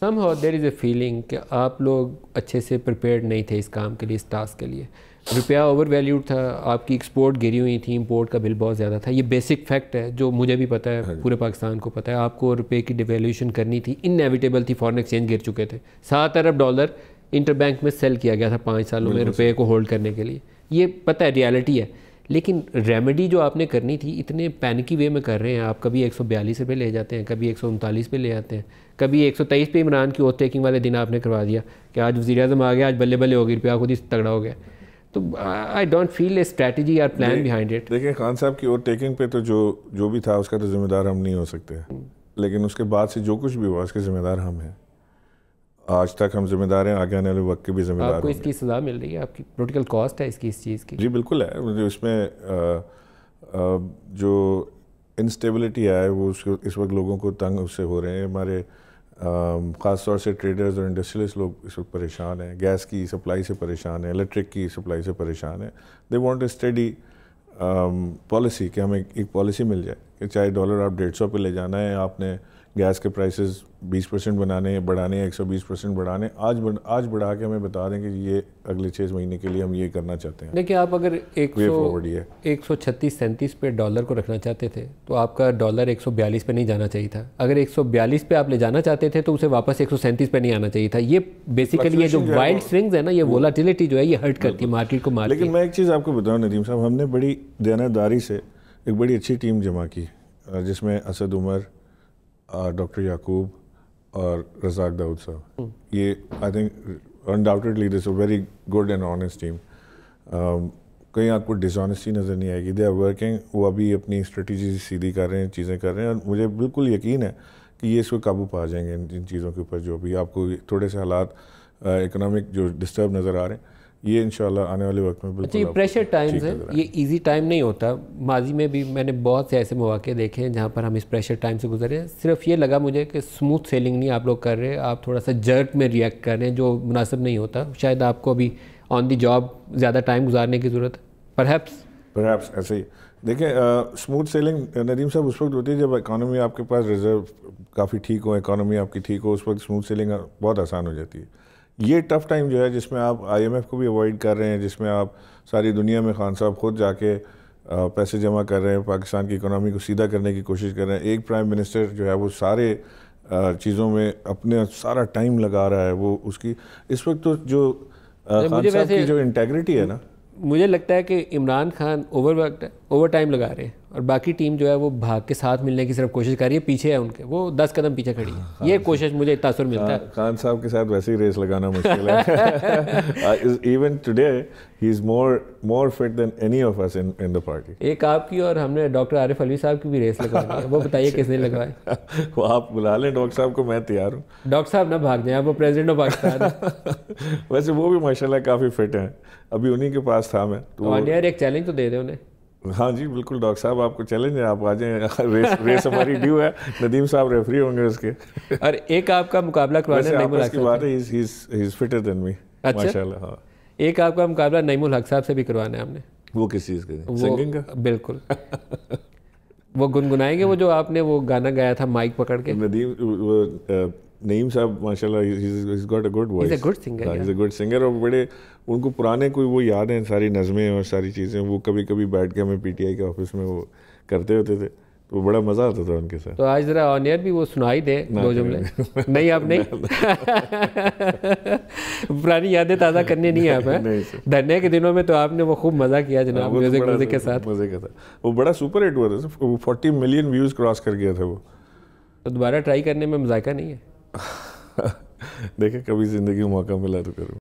Some how there is a feeling کہ آپ لوگ اچھے سے پریپیئرڈ نہیں تھے اس کام کے لیے، اس ٹاسک کے لیے. روپیہ اوور ویلیوڈ تھا، آپ کی ایکسپورٹ گری ہوئی تھی، امپورٹ کا بل بہت زیادہ تھا. یہ بیسک فیکٹ ہے جو مجھے بھی پتہ ہے، پورے پاکستان کو پتہ ہے. آپ کو روپے کی ڈیویلیوشن کرنی تھی، انیویٹیبل تھی. فارن ایکسچینج گر چکے تھے. $7 ارب انٹر بینک میں سیل کیا گیا تھا 5 سالوں میں روپے کو ہولڈ کرنے کے لیے. یہ پتہ ہے، ریالٹی ہے. لیکن ریمیڈی جو آپ نے کرنی تھی اتنے پینکی وے میں کر رہے ہیں آپ. کبھی 142 روپے لے جاتے ہیں، کبھی 139 پہ لے آتے ہیں، کبھی 123 پہ عمران کی اوتھ ٹیکنگ والے دن آپ نے کروا دیا کہ آج وزیر اعظم آ گیا، آج بلے بلے ہو گئی، روپیہ خود ہی تگڑا ہو گیا. تو I don't feel a strategy اور پلان بیہائنڈ اٹ. دیکھیں خان صاحب کی اوتھ ٹیکنگ پہ تو جو بھی تھا اس کا تو ذمہ دار ہم نہیں ہو سکتے، لیکن اس کے بعد سے جو کچھ بھی ہوا اس کے ذمہ دار ہم ہیں. آج تک ہم ذمہ دار ہیں، آگے آنے والے وقت کے بھی ذمہ دار ہیں. آپ کو اس کی سزا مل رہی ہے، آپ کی پولیٹیکل کاسٹ ہے اس چیز کی. جی بالکل ہے. اس میں جو انسٹیبلٹی ہے وہ اس وقت لوگوں کو تنگ اس سے ہو رہے ہیں. ہمارے خاص طور سے ٹریڈرز اور انڈسٹریلسٹ لوگ اس وقت پریشان ہیں. گیس کی سپلائی سے پریشان ہیں، الیکٹرک کی سپلائی سے پریشان ہیں. They want a study policy کہ ہمیں ایک پالیسی مل جائے کہ چاہے ڈالر آپ 150 پہ لے جانا ہے، آپ نے گیس کے پرائسز 20% بڑھانے ہیں، 120% بڑھانے، آج بڑھا کے ہمیں بتا دیں کہ یہ اگلے 6 مہینے کے لیے ہم یہ کرنا چاہتے ہیں. دیکھیں آپ اگر 136-37 پہ ڈالر کو رکھنا چاہتے تھے تو آپ کا ڈالر 142 پہ نہیں جانا چاہیے تھا. اگر 142 پہ آپ لے جانا چاہتے تھے تو اسے واپس 137 پہ نہیں آنا چاہیے تھا. یہ بیسیکلی یہ جو وائلڈ سوئنگز ہے نا، یہ وولٹیلیٹی جو ہے یہ ہرٹ کرتی ہے مارکیٹ کو. لیکن میں ایک چیز آپ کو بتاؤں ندیم صاحب، ہم نے بڑی دیانتداری سے ایک بڑی اچھی ٹیم جمع کی جس میں اسد عمر، ڈاکٹر یعقوب اور رزاق داؤد صاحب. یہ I think undoubtedly this a very good and honest team. کہیں آپ کو ڈس آنیسٹی نظر نہیں آئے گی. They are working. وہ ابھی اپنی اسٹریٹجی سیدھی کر رہے ہیں، چیزیں کر رہے ہیں، اور مجھے بالکل یقین ہے کہ یہ اس کو قابو پا جائیں گے ان چیزوں کے اوپر. جو بھی آپ کو تھوڑے سے حالات اکنامک جو ڈسٹرب نظر آ رہے ہیں، یہ انشاءاللہ آنے والے وقت میں بالکل. اچھا، یہ پریشر ٹائمز ہیں، یہ ایزی ٹائم نہیں ہوتا. ماضی میں بھی میں نے بہت سے ایسے مواقع دیکھے ہیں جہاں پر ہم اس پریشر ٹائم سے گزرے ہیں. صرف یہ لگا مجھے کہ اسموتھ سیلنگ نہیں آپ لوگ کر رہے، آپ تھوڑا سا جرک میں ریئیکٹ کر رہے ہیں جو مناسب نہیں ہوتا. شاید آپ کو ابھی آن دی جاب زیادہ ٹائم گزارنے کی ضرورت ہے. پرہیپس ایسے ہی. دیکھیں اسموتھ سیلنگ ندیم صاحب اس وقت ہوتی ہے جب اکانومی آپ کے پاس ریزرو کافی ٹھیک ہو، اکانومی آپ کی ٹھیک ہو، اس وقت اسموتھ سیلنگ بہت آسان ہو جاتی ہے. یہ ٹف ٹائم جو ہے جس میں آپ IMF کو بھی اوائڈ کر رہے ہیں، جس میں آپ ساری دنیا میں خان صاحب خود جا کے پیسے جمع کر رہے ہیں، پاکستان کی اکانومی کو سیدھا کرنے کی کوشش کر رہے ہیں. ایک پرائم منسٹر جو ہے وہ سارے چیزوں میں اپنے سارا ٹائم لگا رہا ہے. وہ اس کی اس وقت تو جو خان صاحب کی جو انٹیگریٹی ہے نا، مجھے لگتا ہے کہ عمران خان اوور ٹائم لگا رہے ہیں اور باقی ٹیم جو ہے وہ بھاگ کے ساتھ ملنے کی صرف کوشش کر رہی ہے. پیچھے ہے ان کے، وہ 10 قدم پیچھے کھڑی ہے. یہ کوشش مجھے تاثر ملتا ہے. خان صاحب کے ساتھ ویسے ہی ریس لگانا مشکل ہے. Even today he is more fit than any of us in the party. ایک آپ کی اور ہم نے ڈاکٹر عارف علوی صاحب کی بھی ریس لگوانی ہے. وہ بتائیے کس نے لگوائی؟ وہ آپ بلا لیں ڈاکٹر صاحب کو، میں تیار ہوں. ڈاکٹر صاحب نہ بھاگ جائیں، وہ پریزیڈنٹ آف پاکستان. ویسے وہ بھی ماشاءاللہ کافی فٹ ہیں. ابھی انہی کے پاس تھا میں تو یار ایک چیلنج تو دے دیں انہیں. ہاں جی بالکل ڈاکٹر صاحب، آپ کو چیلنج ہے، آپ آ جائیں. ریس ہماری ڈیو ہے. ندیم صاحب ریفری ہوں گے اس کے. اور ایک آپ کا مقابلہ کروانا ہے نعیم الحق صاحب سے. ہی از فٹر دین می ماشاءاللہ. ہاں ایک آپ کا مقابلہ نعیم الحق صاحب سے بھی کروانا ہے ہم نے. وہ کس چیز کا؟ سنگنگ کا؟ بالکل. وہ گنگنائیں گے وہ جو آپ نے وہ گانا گایا تھا مائک پکڑ کے. نعیم صاحب ماشاءاللہ he's got a good voice. He's a good singer. He's a good singer. اور بڑے ان کو پرانے کوئی وہ یاد ہیں ساری نظمیں اور ساری چیزیں. وہ کبھی کبھی بیٹھ کے ہمیں PTI کے آفس میں وہ کرتے ہوتے تھے تو بڑا مزہ آتا تھا ان کے ساتھ. تو آج ذرا آن ایئر بھی وہ سنائی دیں 2 جملے. نہیں آپ نہیں پرانی یادیں تازہ کرنے نہیں آپ ہیں. دھرنے کے دنوں میں تو آپ نے وہ خوب مزہ کیا جناب میوزک کے ساتھ. مزے کا تھا. وہ بڑا سپر ہٹ ہوا تھا. 40 ملین ویوز کراس کر گیا تھا وہ. تو دوبارہ ٹرائی کرنے میں مذائقہ نہیں ہے. دیکھیں کبھی زندگی میں موقع ملا تو کروں.